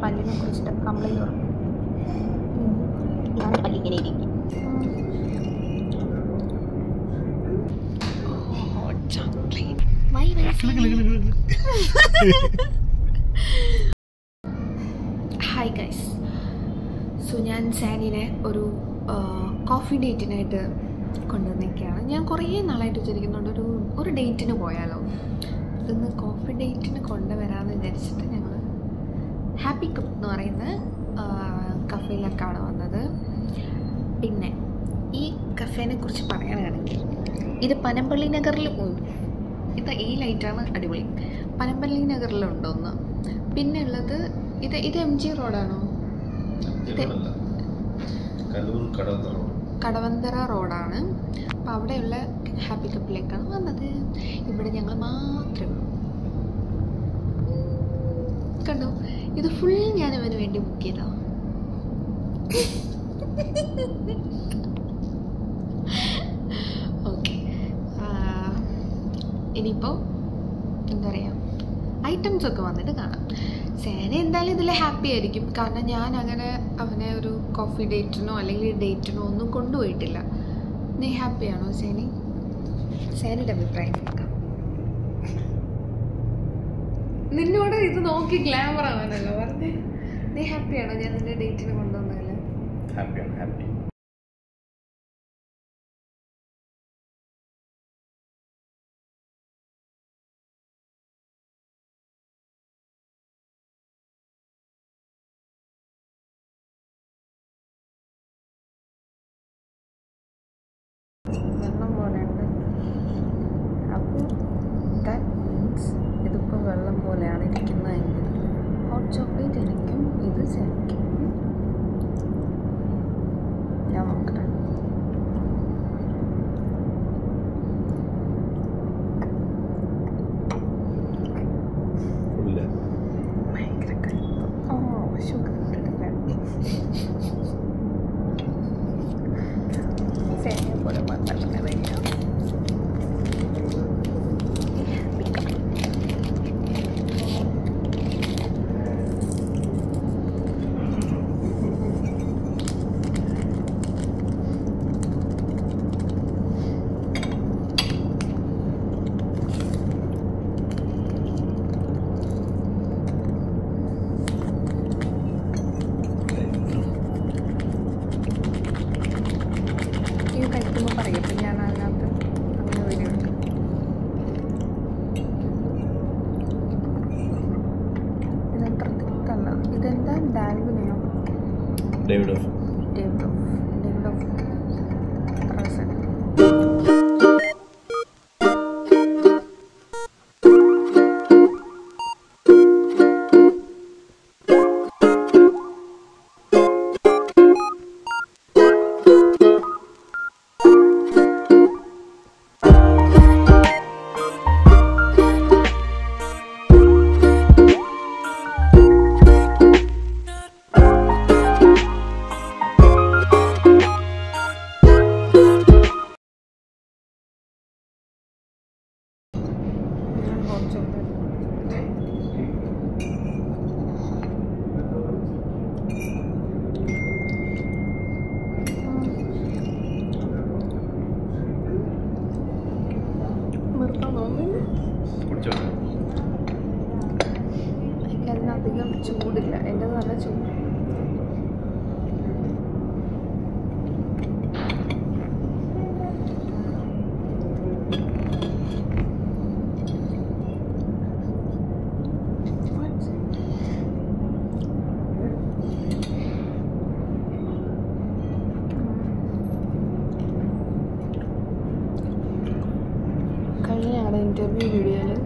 പല്ലിനെ കുറിച്ചിട്ട് കംപ്ലൈൻറ്റ് പറഞ്ഞു. ഞാൻ പല്ലിങ്ങനെ ഇരിക്കും. ഹായ് ഗൈസ്, സോ ഞാൻ സാനിനെ ഒരു കോഫി ഡേറ്റിനായിട്ട് കൊണ്ടുവന്നേക്കാണ്. ഞാൻ കുറേ നാളായിട്ട് വിചാരിക്കുന്നുണ്ട് ഒരു ഡേറ്റിന് പോയാലോ. ഇന്ന് കോഫി ഡേറ്റിന് കൊണ്ടുവരാമെന്ന് വിചാരിച്ചിട്ട് ഞങ്ങൾ ഹാപ്പി കപ്പ് എന്ന് പറയുന്ന കഫേയിലേക്കാണ് വന്നത്. പിന്നെ ഈ കഫേനെ കുറിച്ച് പറയാനാണെങ്കിൽ ഇത് പനമ്പള്ളി നഗറിൽ ഇത് ഈ ലൈറ്റാണ് അടിപൊളി. പനമ്പള്ളി നഗറിലുണ്ടോന്ന്. പിന്നെ ഉള്ളത് ഇത് MG റോഡാണോ? കടവന്തറ റോഡാണ്. അപ്പോൾ അവിടെയുള്ള ഹാപ്പി കപ്പിലേക്കാണ് വന്നത്. ഇവിടെ ഞങ്ങൾ മാത്രമേ ഉള്ളൂ. കണ്ടോ, ഇത് ഫുൾ ഞാൻ അവന് വേണ്ടി ബുക്ക് ചെയ്തതാണ്. ഓക്കെ, ഇനിയിപ്പോൾ എന്താ പറയുക, ഐറ്റംസൊക്കെ വന്നിട്ട് കാണാം. സേന എന്തായാലും ഇതിൽ ഹാപ്പി ആയിരിക്കും. കാരണം ഞാൻ അങ്ങനെ അവനെ ഒരു കോഫി ഡേറ്റിനോ അല്ലെങ്കിൽ ഡേറ്റിനോ ഒന്നും കൊണ്ടുപോയിട്ടില്ല. നീ ഹാപ്പിയാണോ സേനി? സേനയുടെ അഭിപ്രായം കേൾക്കാം. നിന്നോട് ഇത് നോക്കി ഗ്ലാമർ ആവാനല്ലോ പറഞ്ഞേ. നീ ഹാപ്പിയാണോ ഞാൻ നിന്റെ ഡേറ്റിന് കൊണ്ടുവന്നതിൽ? ഹാപ്പിയാണ്, ഹാപ്പി. വെള്ളം പോലെ ഉണ്ട്. അപ്പോൾ ദാറ്റ് മീൻസ് ഇതിപ്പോൾ വെള്ളം പോലെയാണ് ഇരിക്കുന്നതെങ്കിൽ ഹോട്ട് ചോക്ലേറ്റ് എനിക്കും ഇത് ശരിക്കും. ഞാൻ നോക്കട്ടെ. ഭയങ്കര കയ്പ്പ്. ഷുഗർ ഇട്ടിട്ടില്ല. സേനയെ പോലെ മാത്രമല്ല കഴിക്കുമ്പോൾ പറയട്ടെ. ഞാൻ അതിനകത്ത് അങ്ങനെ വരുന്നുണ്ട്. ഇതത്ര തിക്കല്ല. ഇതെന്താ ഡാൽവിനെയോ? David of എനിക്കതിനധികം ചൂടില്ല. എൻ്റെ നല്ല ചൂട്. കഴിഞ്ഞ ഞങ്ങളുടെ ഇൻ്റർവ്യൂ വീഡിയോയിൽ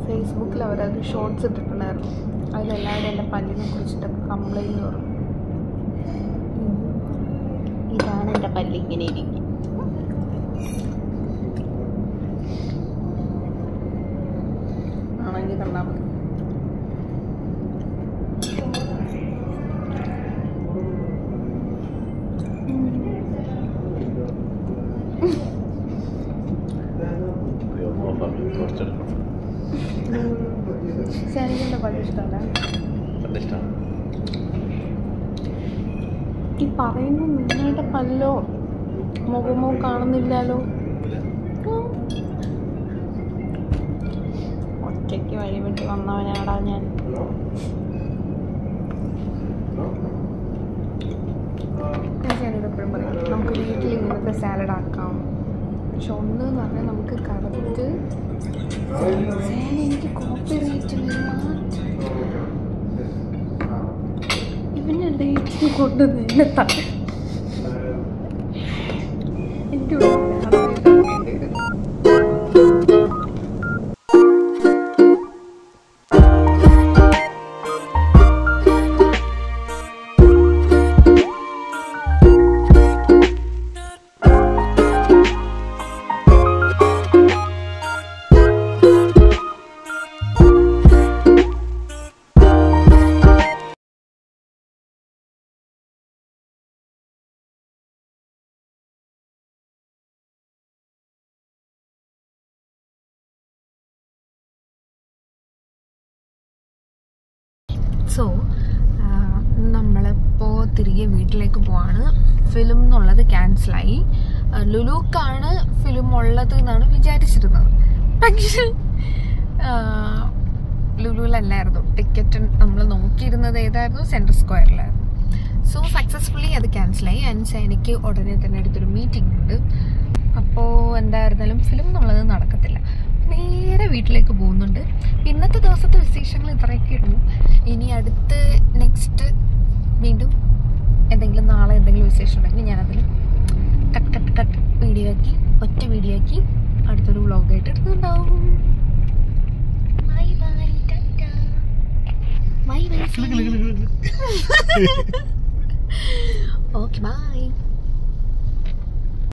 ഫേസ്ബുക്കിൽ അവരത് ഷോർട്സ് ഇട്ടിട്ടുണ്ടായിരുന്നു. അതിലെല്ലാവരും എൻ്റെ പല്ലിനെ കുറിച്ചിട്ടൊക്കെ കംപ്ലൈൻറ്റ് പറഞ്ഞു. ഇതാണ് എൻ്റെ പല്ലിങ്ങനെ ഇരിക്കും. ആണെങ്കിൽ കണ്ടാൽ മതി. ശരിക്കും പല്ല് ഇഷ്ടമല്ല. ഈ പറയുന്നത് നിങ്ങളുടെ പല്ലോ മുഖമോ കാണുന്നില്ലല്ലോ. ഒറ്റയ്ക്ക് വഴിവിട്ട് വന്നവനാടാ ഞാൻ. ഞാനിത് എപ്പോഴും പറയും, നമുക്ക് വീട്ടിൽ ഇങ്ങനത്തെ സാലഡ് ആക്കാം. പക്ഷെ ഒന്നെന്ന് പറഞ്ഞാൽ നമുക്ക് കറക്റ്റ് എനിക്ക് കോപ്പി റേറ്റ് ഇവനെ ഡേറ്റിന് കൊണ്ടുവന്ന് എന്നെ തട്ടി എനിക്ക് സോ നമ്മളിപ്പോൾ തിരികെ വീട്ടിലേക്ക് പോവാണ്. ഫിലിം എന്നുള്ളത് ക്യാൻസലായി. ലുലുക്കാണ് ഫിലിം ഉള്ളത് എന്നാണ് വിചാരിച്ചിരുന്നത്. പക്ഷേ ലുലുവിലല്ലായിരുന്നു. ടിക്കറ്റ് നമ്മൾ നോക്കിയിരുന്നത് ഏതായിരുന്നു? സെൻട്രൽ സ്ക്വയറിലായിരുന്നു. സോ സക്സസ്ഫുള്ളി അത് ക്യാൻസലായി. ആൻഡ് എനിക്ക് ഉടനെ തന്നെ അടുത്തൊരു മീറ്റിംഗ് ഉണ്ട്. അപ്പോൾ എന്തായിരുന്നാലും ഫിലിം എന്നുള്ളത് നടക്കത്തില്ല. നേരെ വീട്ടിലേക്ക് പോകുന്നുണ്ട്. ഇന്നത്തെ ദിവസത്തെ വിശേഷങ്ങൾ ഇത്രയൊക്കെ ഉള്ളൂ. ഇനി അടുത്ത് നെക്സ്റ്റ് വീണ്ടും എന്തെങ്കിലും നാളെ എന്തെങ്കിലും വിശേഷം ഉണ്ടെങ്കിൽ ഞാനതിൽ കട്ട് വീഡിയോ ആക്കി ഒറ്റ വീഡിയോ ആക്കി അടുത്തൊരു വ്ളോഗായിട്ട് എടുക്കുന്നുണ്ടാവും. Bye bye tata. Bye bye. Okay by.